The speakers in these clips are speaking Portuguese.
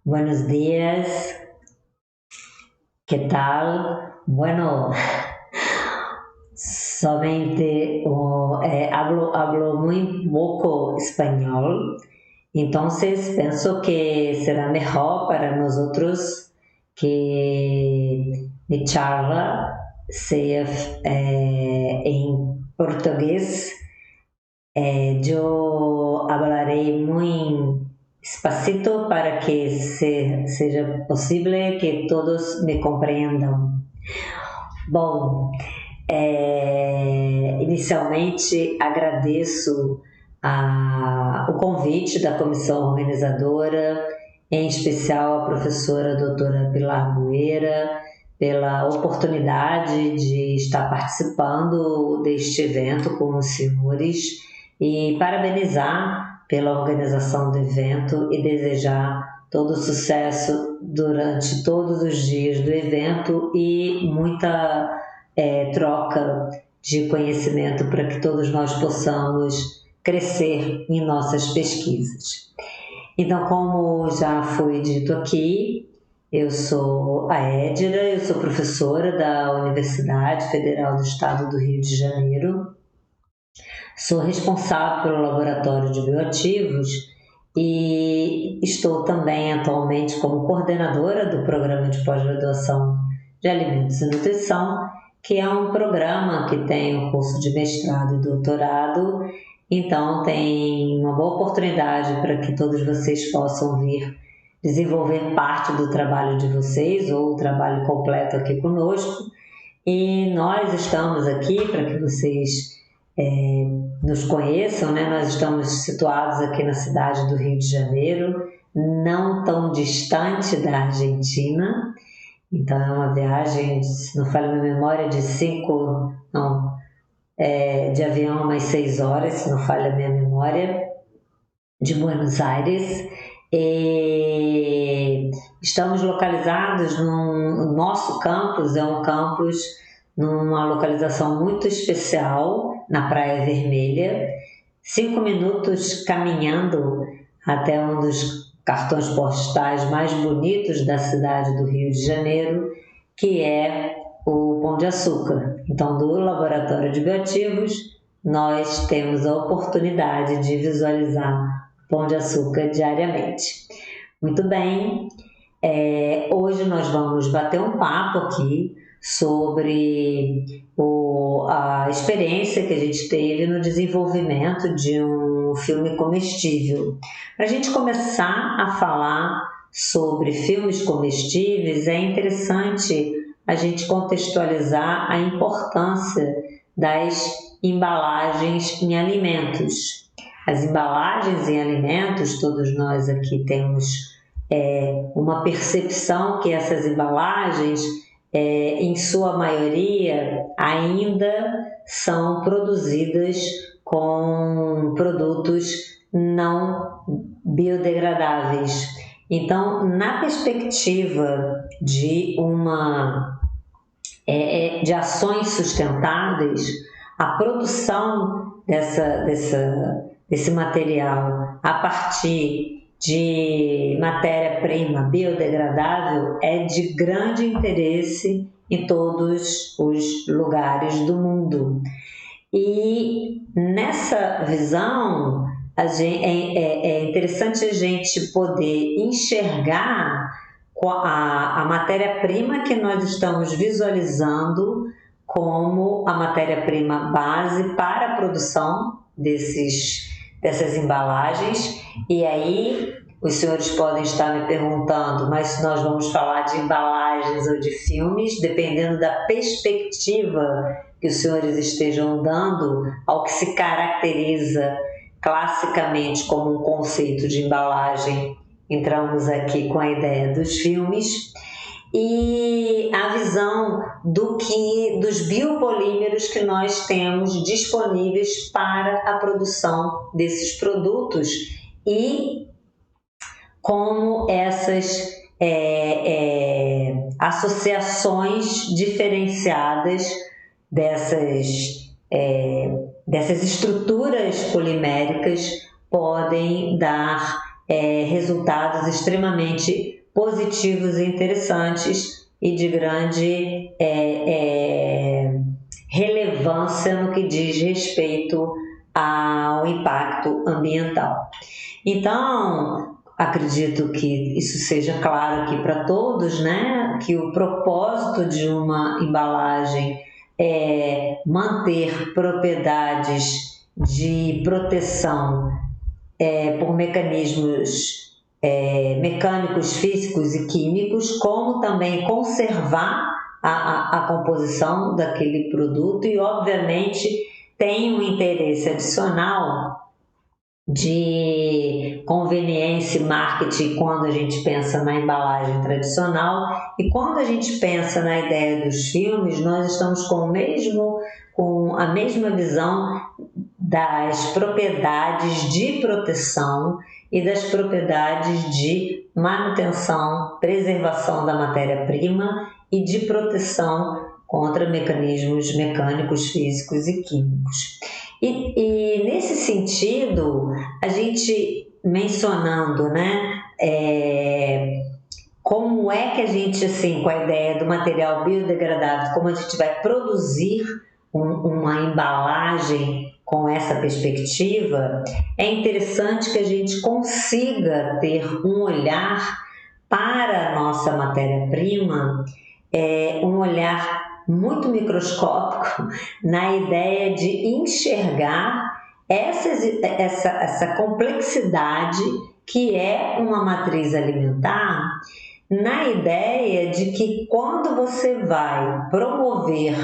Buenos días, ¿qué tal? Bueno, somente hablo muy poco español, entonces pienso que será mejor para nosotros que mi charla sea en portugués. Yo hablaré muy despacito para que seja possível que todos me compreendam. Bom, inicialmente agradeço o convite da comissão organizadora, em especial a professora doutora Pilar Moeira, pela oportunidade de estar participando deste evento com os senhores e parabenizar pela organização do evento e desejar todo sucesso durante todos os dias do evento e muita troca de conhecimento para que todos nós possamos crescer em nossas pesquisas. Então, como já foi dito aqui, eu sou a Edira, eu sou professora da Universidade Federal do Estado do Rio de Janeiro, sou responsável pelo Laboratório de Bioativos e estou também atualmente como coordenadora do Programa de Pós-Graduação de Alimentos e Nutrição, que é um programa que tem um curso de mestrado e doutorado, então tem uma boa oportunidade para que todos vocês possam vir desenvolver parte do trabalho de vocês ou o trabalho completo aqui conosco. E nós estamos aqui para que vocês nos conheçam, né? Nós estamos situados aqui na cidade do Rio de Janeiro, não tão distante da Argentina. Então é uma viagem, se não falha a minha memória, de avião umas 6 horas, se não falha a minha memória, de Buenos Aires. E estamos localizados no nosso campus, é um campus numa localização muito especial, na Praia Vermelha, 5 minutos caminhando até um dos cartões postais mais bonitos da cidade do Rio de Janeiro, que é o Pão de Açúcar. Então, do Laboratório de Bioativos, nós temos a oportunidade de visualizar o Pão de Açúcar diariamente. Muito bem, hoje nós vamos bater um papo aqui sobre a experiência que a gente teve no desenvolvimento de um filme comestível. Para a gente começar a falar sobre filmes comestíveis, é interessante a gente contextualizar a importância das embalagens em alimentos. As embalagens em alimentos, todos nós aqui temos uma percepção que essas embalagens, em sua maioria, ainda são produzidas com produtos não biodegradáveis. Então, na perspectiva de de ações sustentáveis, a produção desse material a partir de matéria-prima biodegradável é de grande interesse em todos os lugares do mundo. E nessa visão, é interessante a gente poder enxergar a matéria-prima que nós estamos visualizando como a matéria-prima base para a produção dessas embalagens. E aí os senhores podem estar me perguntando, mas se nós vamos falar de embalagens ou de filmes, dependendo da perspectiva que os senhores estejam dando ao que se caracteriza classicamente como um conceito de embalagem, entramos aqui com a ideia dos filmes e a visão dos biopolímeros que nós temos disponíveis para a produção desses produtos e como essas associações diferenciadas dessas estruturas poliméricas podem dar resultados extremamente positivos e interessantes e de grande relevância no que diz respeito ao impacto ambiental. Então, acredito que isso seja claro aqui para todos, né? Que o propósito de uma embalagem é manter propriedades de proteção por mecanismos mecânicos, físicos e químicos, como também conservar a composição daquele produto e, obviamente, tem um interesse adicional de conveniência e marketing quando a gente pensa na embalagem tradicional, e quando a gente pensa na ideia dos filmes, nós estamos com a mesma visão das propriedades de proteção e das propriedades de manutenção, preservação da matéria-prima e de proteção contra mecanismos mecânicos, físicos e químicos. E nesse sentido, a gente mencionando, né, como é que a gente, assim, com a ideia do material biodegradável, como a gente vai produzir uma embalagem com essa perspectiva, é interessante que a gente consiga ter um olhar para a nossa matéria-prima, um olhar muito microscópico na ideia de enxergar essa complexidade que é uma matriz alimentar, na ideia de que quando você vai promover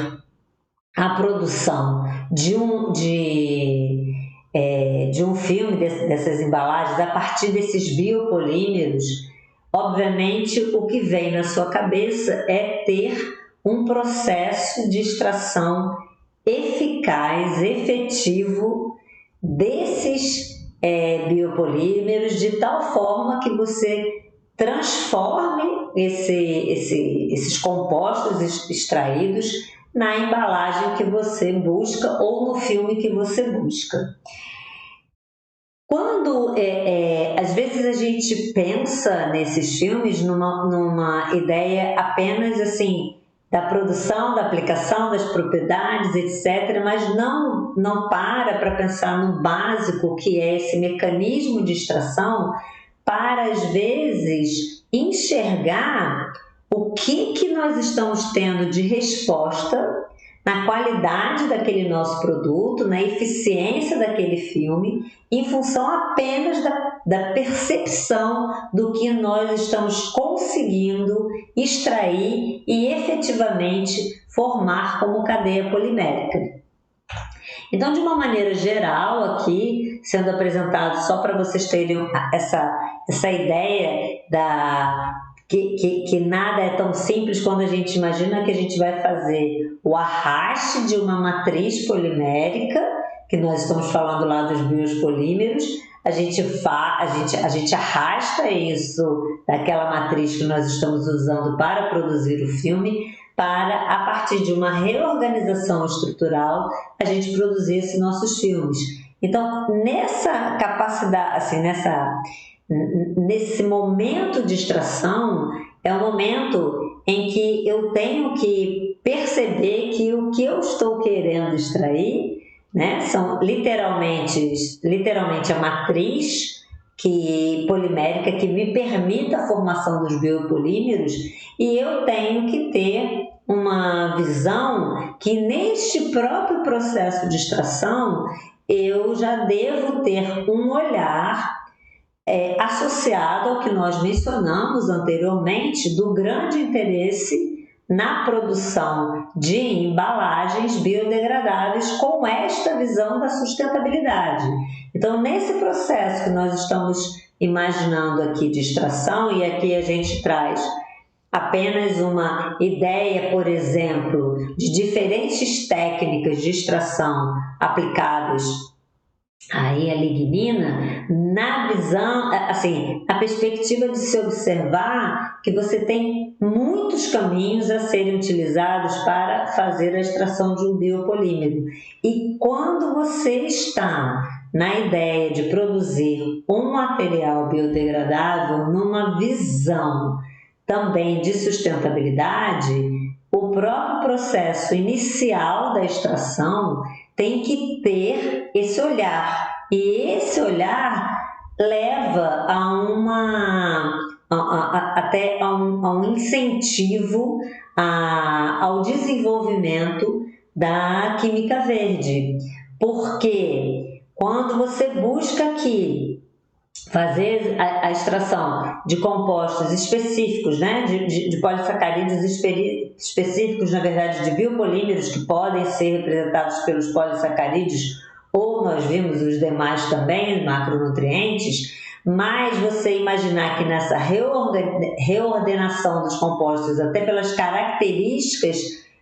a produção de um filme, dessas embalagens, a partir desses biopolímeros, obviamente o que vem na sua cabeça é ter um processo de extração eficaz, efetivo desses biopolímeros, de tal forma que você transforme esses compostos extraídos na embalagem que você busca ou no filme que você busca. Quando, às vezes, a gente pensa nesses filmes numa ideia apenas assim, da produção, da aplicação, das propriedades, etc., mas não para pensar no básico, que é esse mecanismo de extração, para, às vezes, enxergar o que nós estamos tendo de resposta na qualidade daquele nosso produto, na eficiência daquele filme, em função apenas da percepção do que nós estamos conseguindo extrair e efetivamente formar como cadeia polimérica. Então, de uma maneira geral, aqui, sendo apresentado só para vocês terem essa ideia que nada é tão simples quando a gente imagina que a gente vai fazer o arraste de uma matriz polimérica, que nós estamos falando lá dos biopolímeros, a gente arrasta isso daquela matriz que nós estamos usando para produzir o filme, para, a partir de uma reorganização estrutural, a gente produzir esses nossos filmes. Então, nessa capacidade, assim, nesse momento de extração, é um momento em que eu tenho que perceber que o que eu estou querendo extrair, né, são literalmente a matriz polimérica que me permita a formação dos biopolímeros, e eu tenho que ter uma visão que neste próprio processo de extração eu já devo ter um olhar associado ao que nós mencionamos anteriormente do grande interesse na produção de embalagens biodegradáveis com esta visão da sustentabilidade. Então, nesse processo que nós estamos imaginando aqui de extração, e aqui a gente traz apenas uma ideia, por exemplo, de diferentes técnicas de extração aplicadas aí a lignina, na visão, assim, a perspectiva de se observar que você tem muitos caminhos a serem utilizados para fazer a extração de um biopolímero. E quando você está na ideia de produzir um material biodegradável numa visão também de sustentabilidade, o próprio processo inicial da extração tem que ter esse olhar. E esse olhar leva até a um incentivo ao desenvolvimento da química verde. Porque quando você busca aqui fazer a extração de compostos específicos, né, de polissacarídeos específicos, na verdade, de biopolímeros que podem ser representados pelos polissacarídeos, ou nós vimos os demais também, macronutrientes, mas você imaginar que nessa reordenação dos compostos, até pelas características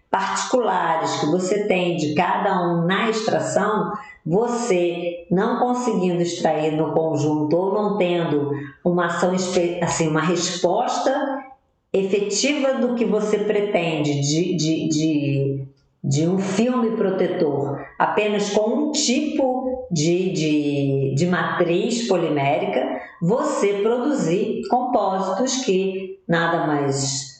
particulares que você tem de cada um na extração, você não conseguindo extrair no conjunto ou não tendo uma ação, assim, uma resposta efetiva do que você pretende de um filme protetor, apenas com um tipo de matriz polimérica, você produzir compósitos que nada mais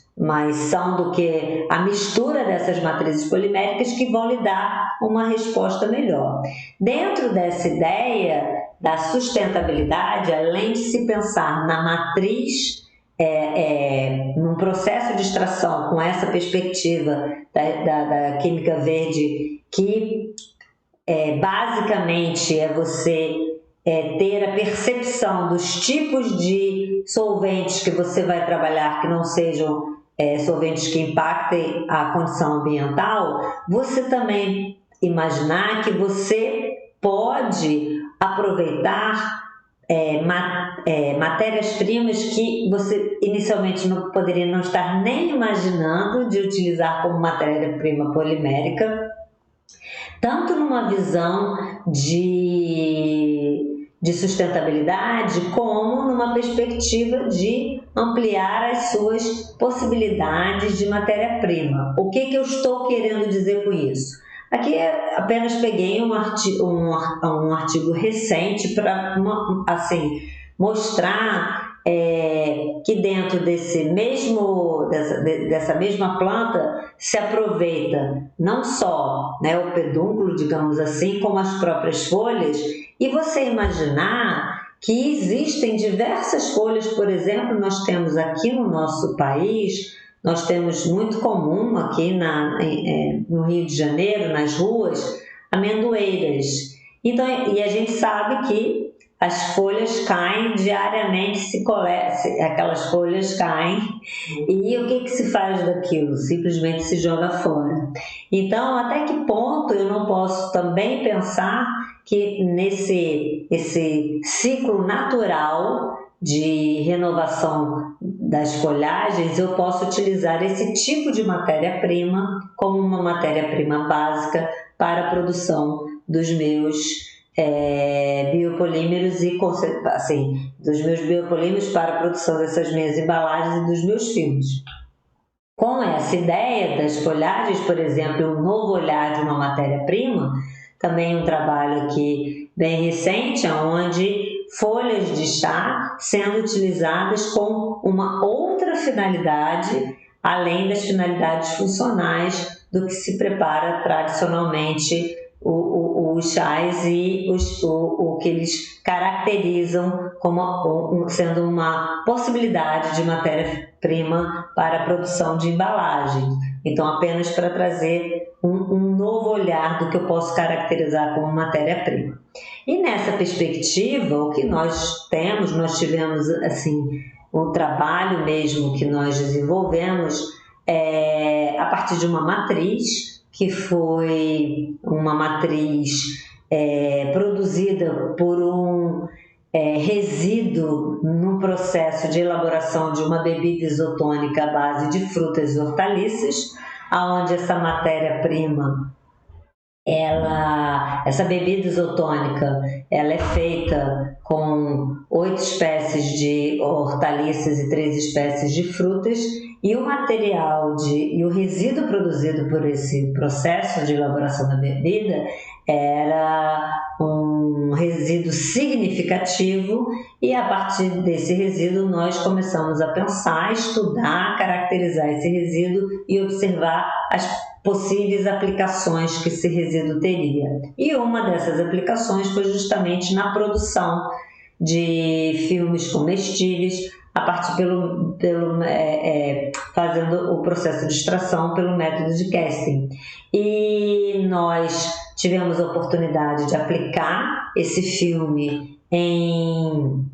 são do que a mistura dessas matrizes poliméricas que vão lhe dar uma resposta melhor. Dentro dessa ideia da sustentabilidade, além de se pensar na matriz, num processo de extração com essa perspectiva da química verde, que basicamente é você ter a percepção dos tipos de solventes que você vai trabalhar, que não sejam solventes que impactem a condição ambiental, você também imaginar que você pode aproveitar matérias-primas que você inicialmente não poderia não estar nem imaginando de utilizar como matéria-prima polimérica, tanto numa visão de sustentabilidade, como numa perspectiva de ampliar as suas possibilidades de matéria-prima. O que eu estou querendo dizer com isso? Aqui apenas peguei um artigo recente para mostrar que dentro dessa mesma planta se aproveita não só, né, o pedúnculo, digamos assim, como as próprias folhas, e você imaginar que existem diversas folhas. Por exemplo, nós temos aqui no nosso país, nós temos muito comum aqui no Rio de Janeiro, nas ruas, amendoeiras. Então, e a gente sabe que as folhas caem diariamente, aquelas folhas caem, e o que se faz daquilo? Simplesmente se joga fora. Então, até que ponto eu não posso também pensar que esse ciclo natural de renovação das folhagens, eu posso utilizar esse tipo de matéria-prima como uma matéria-prima básica para a produção dos meus biopolímeros dos meus biopolímeros para a produção dessas minhas embalagens e dos meus filmes. Com essa ideia das folhagens, por exemplo, um novo olhar de uma matéria-prima, também um trabalho aqui bem recente, onde folhas de chá sendo utilizadas com uma outra finalidade, além das finalidades funcionais do que se prepara tradicionalmente os chás e o que eles caracterizam como sendo uma possibilidade de matéria-prima para a produção de embalagem. Então, apenas para trazer um novo olhar do que eu posso caracterizar como matéria-prima. E nessa perspectiva, o que nós tivemos assim, o trabalho mesmo que nós desenvolvemos a partir de uma matriz, que foi uma matriz produzida por um resíduo no processo de elaboração de uma bebida isotônica à base de frutas e hortaliças, onde essa matéria-prima, essa bebida isotônica, ela é feita com 8 espécies de hortaliças e 3 espécies de frutas, e o material e o resíduo produzido por esse processo de elaboração da bebida era um resíduo significativo, e a partir desse resíduo nós começamos a pensar, estudar, caracterizar esse resíduo e observar as possíveis aplicações que esse resíduo teria. E uma dessas aplicações foi justamente na produção de filmes comestíveis, a partir fazendo o processo de extração pelo método de casting. E nós tivemos a oportunidade de aplicar esse filme em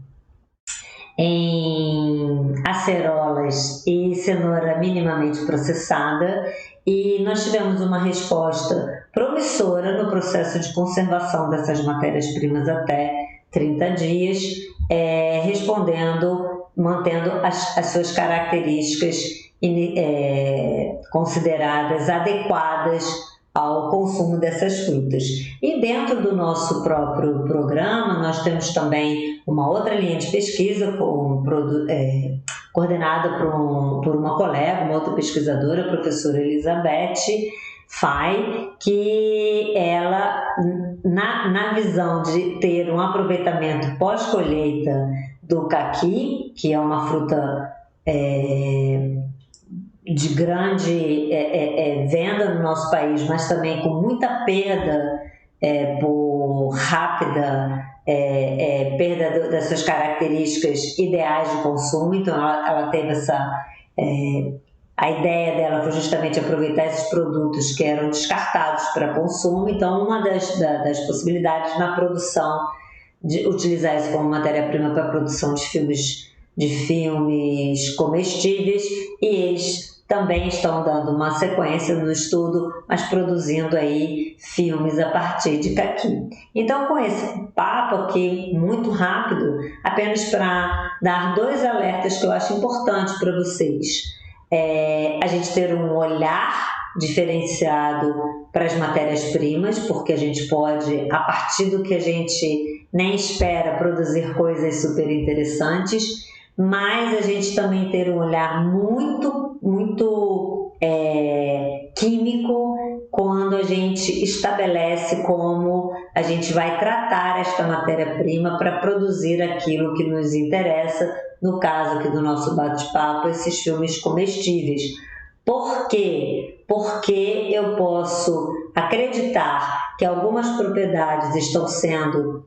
acerolas e cenoura minimamente processada, e nós tivemos uma resposta promissora no processo de conservação dessas matérias-primas até 30 dias, mantendo as suas características consideradas adequadas ao consumo dessas frutas. E dentro do nosso próprio programa, nós temos também uma outra linha de pesquisa coordenada por uma colega, uma outra pesquisadora, a professora Elizabeth Fay, que ela, na visão de ter um aproveitamento pós-colheita do caqui, que é uma fruta de grande venda no nosso país, mas também com muita perda por rápida perda das suas características ideais de consumo. Então ela teve a ideia dela foi justamente aproveitar esses produtos que eram descartados para consumo. Então uma das possibilidades na produção de utilizar isso como matéria-prima para a produção de filmes comestíveis, e eles também estão dando uma sequência no estudo, mas produzindo aí filmes a partir de caqui. Então, com esse papo aqui muito rápido, apenas para dar 2 alertas que eu acho importantes para vocês. A gente ter um olhar diferenciado para as matérias-primas, porque a gente pode, a partir do que a gente nem espera, produzir coisas super interessantes, mas a gente também ter um olhar muito químico quando a gente estabelece como a gente vai tratar esta matéria-prima para produzir aquilo que nos interessa, no caso aqui do nosso bate-papo, esses filmes comestíveis. Por quê? Porque eu posso acreditar que algumas propriedades estão sendo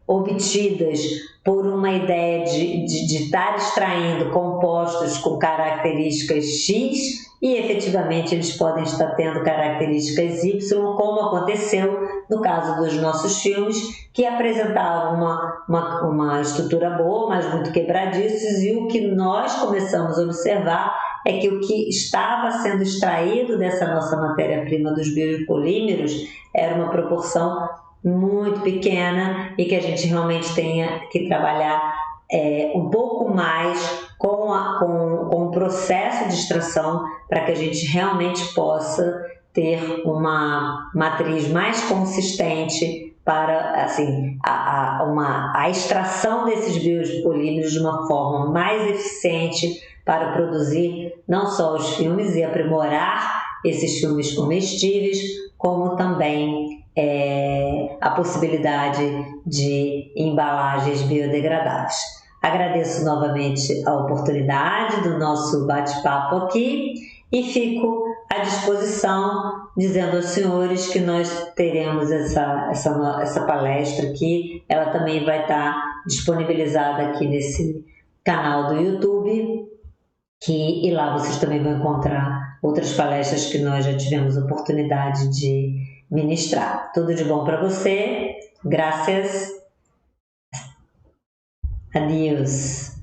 obtidas por uma ideia de estar extraindo compostos com características X, e efetivamente eles podem estar tendo características Y, como aconteceu no caso dos nossos filmes, que apresentavam uma estrutura boa, mas muito quebradiços, e o que nós começamos a observar é que o que estava sendo extraído dessa nossa matéria-prima dos biopolímeros era uma proporção muito pequena, e que a gente realmente tenha que trabalhar um pouco mais com o processo de extração, para que a gente realmente possa ter uma matriz mais consistente para a extração desses biopolímeros de uma forma mais eficiente, para produzir não só os filmes e aprimorar esses filmes comestíveis, como também a possibilidade de embalagens biodegradáveis. Agradeço novamente a oportunidade do nosso bate-papo aqui e fico à disposição, dizendo aos senhores que nós teremos essa palestra aqui. Ela também vai estar disponibilizada aqui nesse canal do YouTube, e lá vocês também vão encontrar outras palestras que nós já tivemos oportunidade de ministrar. Tudo de bom para você. Graças. Adiós.